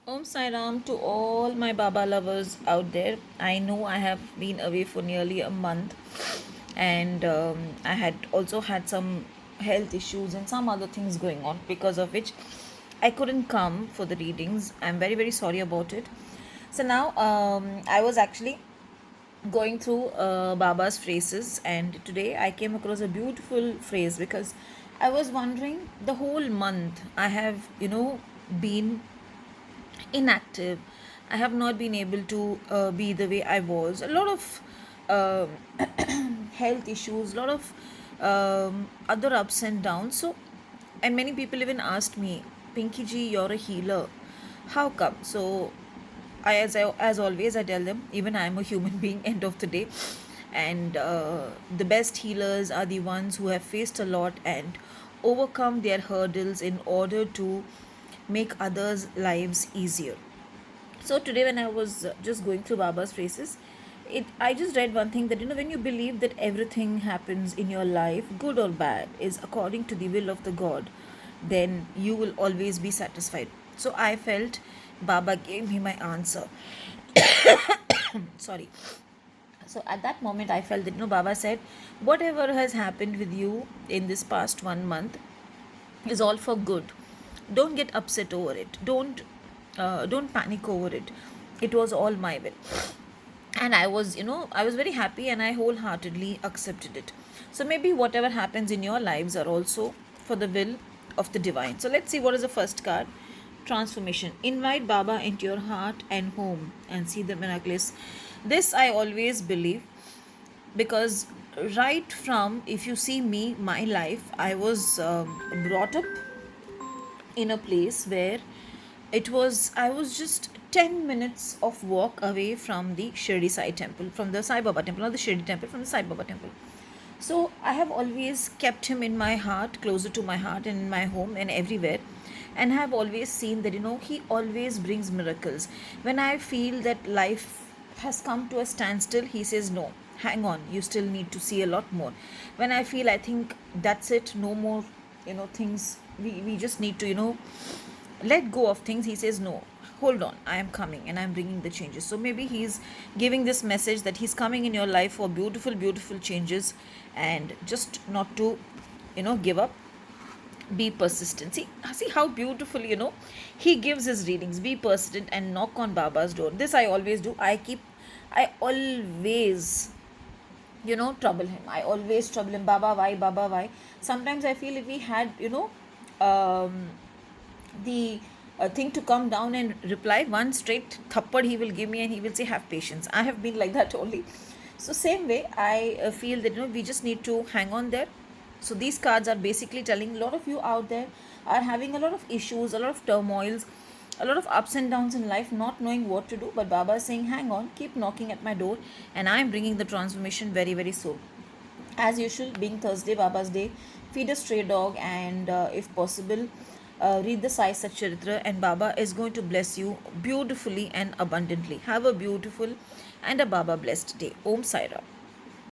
Om Sai Ram to all my Baba lovers out there. I know I have been away for nearly a month, and I had also had some health issues and some other things going on, because of which I couldn't come for the readings. I'm very, very sorry about it. So now I was actually going through Baba's phrases, and today I came across a beautiful phrase because I was wondering, the whole month I have, been inactive. I have not been able to be the way I was. A lot of health issues, a lot of other ups and downs. So, and many people even asked me, Pinky ji, you're a healer. How come? So, as always, I tell them, even I am a human being, end of the day. And the best healers are the ones who have faced a lot and overcome their hurdles in order to make others' lives easier. So today, when I was just going through Baba's phrases, I just read one thing, that when you believe that everything happens in your life, good or bad, is according to the will of the God, then you will always be satisfied. So I felt Baba gave me my answer. Sorry. So at that moment, I felt that Baba said, whatever has happened with you in this past 1 month is all for good. Don't get upset over it. Don't panic over it. It was all my will. And I was very happy, and I wholeheartedly accepted it. So maybe whatever happens in your lives are also for the will of the divine. So let's see what is the first card. Transformation. Invite Baba into your heart and home and see the miraculous. This I always believe, because right from, if you see me, my life, I was brought up in a place where I was just 10 minutes of walk away from the Shirdi Sai temple, from the Sai Baba temple, not the Shirdi temple, from the Sai Baba temple. So I have always kept him in my heart, closer to my heart, and in my home and everywhere. And have always seen that, he always brings miracles. When I feel that life has come to a standstill, he says, no, hang on, you still need to see a lot more. When I feel, I think that's it, no more, things, we just need to, let go of things, he says, no, hold on, I am coming and I'm bringing the changes. So maybe he's giving this message that he's coming in your life for beautiful, beautiful changes, and just not to, give up. Be persistent. See how beautiful, he gives his readings. Be persistent and knock on Baba's door. This I always do. I always, trouble him. I always trouble him. Baba, why? Baba, why? Sometimes I feel, if we had, the thing to come down and reply, one straight thappad he will give me, and he will say, have patience. I have been like that only. So same way, I feel that, we just need to hang on there. So these cards are basically telling, a lot of you out there are having a lot of issues, a lot of turmoils, a lot of ups and downs in life, not knowing what to do. But Baba is saying, hang on, keep knocking at my door, and I am bringing the transformation very, very soon. As usual, being Thursday, Baba's day, feed a stray dog, and if possible, read the Sai Satcharitra, and Baba is going to bless you beautifully and abundantly. Have a beautiful and a Baba blessed day. Om Sai Ram.